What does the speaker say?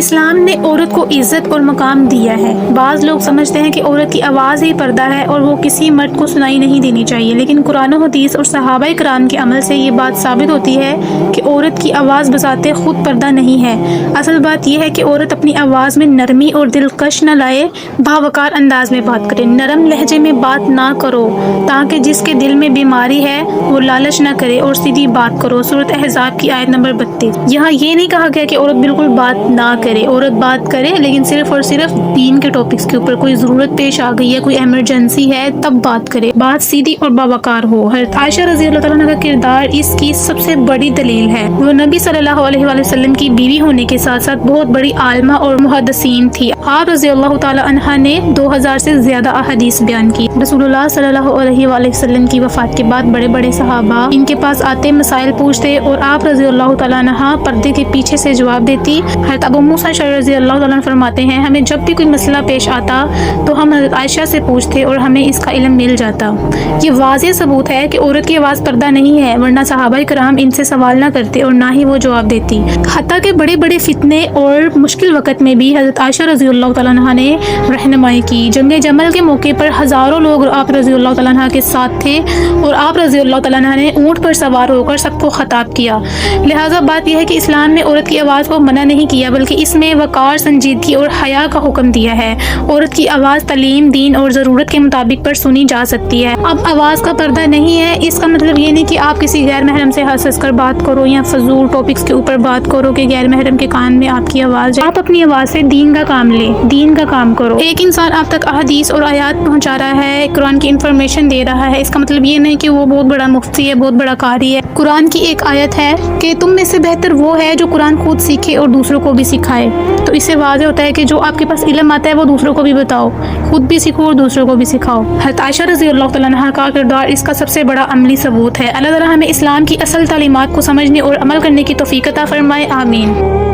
اسلام نے عورت کو عزت اور مقام دیا ہے۔ بعض لوگ سمجھتے ہیں کہ عورت کی آواز ہی پردہ ہے اور وہ کسی مرد کو سنائی نہیں دینی چاہیے، لیکن قرآن و حدیث اور صحابہ کرام کے عمل سے یہ بات ثابت ہوتی ہے کہ عورت کی آواز بذات خود پردہ نہیں ہے۔ اصل بات یہ ہے کہ عورت اپنی آواز میں نرمی اور دلکش نہ لائے، باوقار انداز میں بات کرے، نرم لہجے میں بات نہ کرو تاکہ جس کے دل میں بیماری ہے وہ لالچ نہ کرے اور سیدھی بات کرو۔ سورۃ احزاب کی آیت نمبر 32۔ یہاں یہ نہیں کہا گیا کہ عورت بالکل بات نہ کرے، عورت بات کرے لیکن صرف اور صرف دین کے ٹاپکس کے اوپر، کوئی ضرورت پیش آ گئی ہے، کوئی ایمرجنسی ہے تب بات کرے، بات سیدھی اور باوقار ہو۔ حضرت عائشہ رضی اللہ تعالیٰ عنہ کا کردار اس کی سب سے بڑی دلیل ہے۔ وہ نبی صلی اللہ علیہ وآلہ وسلم کی بیوی ہونے کے ساتھ ساتھ بہت بڑی عالمہ اور محدثین تھی۔ آپ رضی اللہ تعالیٰ عنہ نے 2000 سے زیادہ احادیث بیان کی۔ رسول اللہ صلی اللہ علیہ وآلہ وسلم کی وفات کے بعد بڑے بڑے صحابہ ان کے پاس آتے، مسائل پوچھتے اور آپ رضی اللہ تعالیٰ عنہ پردے کے پیچھے سے جواب دیتی۔ حضرت ابو موسیٰ اشعری رضی اللہ تعالیٰ عنہ فرماتے ہیں ہمیں جب بھی کوئی مسئلہ پیش آتا تو ہم حضرت عائشہ سے پوچھتے اور ہمیں اس کا علم مل جاتا۔ یہ واضح ثبوت ہے کہ عورت کی آواز پردہ نہیں ہے، ورنہ صحابہ کرام ان سے سوال نہ کرتے اور نہ ہی وہ جواب دیتی۔ حتیٰ کہ بڑے بڑے فتنے اور مشکل وقت میں بھی حضرت عائشہ رضی اللہ تعالیٰ عنہ نے رہنمائی کی۔ جنگ جمل کے موقع پر ہزاروں لوگ آپ رضی اللہ تعالیٰ عنہ کے ساتھ تھے اور آپ رضی اللہ تعالیٰ عنہ نے اونٹ پر سوار ہو کر سب کو خطاب کیا۔ لہٰذا بات یہ ہے کہ اسلام نے عورت کی آواز کو منع نہیں کیا، بلکہ اس میں وقار، سنجیدگی اور حیا کا حکم دیا ہے۔ عورت کی آواز تعلیم، دین اور ضرورت کے مطابق پر سنی جا سکتی ہے۔ اب آواز کا پردہ نہیں ہے، اس کا مطلب یہ نہیں کہ آپ کسی غیر محرم سے ہنس کر بات کرو یا فضول ٹاپکس کے اوپر بات کرو کہ غیر محرم کے کان میں آپ کی آواز جائے۔ آپ اپنی آواز سے دین کا کام لیں، دین کا کام کرو۔ ایک انسان آپ تک احادیث اور آیات پہنچا رہا ہے، قرآن کی انفارمیشن دے رہا ہے، اس کا مطلب یہ نہیں کہ وہ بہت بڑا مفتی ہے، بہت بڑا قاری ہے۔ قرآن کی ایک آیت ہے کہ تم میں سے بہتر وہ ہے جو قرآن خود سیکھے اور دوسروں کو بھی سکھائے۔ تو اس سے واضح ہوتا ہے کہ جو آپ کے پاس علم آتا ہے وہ دوسروں کو بھی بتاؤ، خود بھی سیکھو اور دوسروں کو بھی سکھاؤ۔ حضرت عائشہ رضی اللہ تعالیٰ عنہ کا کردار اس کا سب سے بڑا عملی ثبوت ہے۔ اللہ تعالیٰ ہمیں اسلام کی اصل تعلیمات کو سمجھنے اور عمل کرنے کی توفیق عطا فرمائے، آمین۔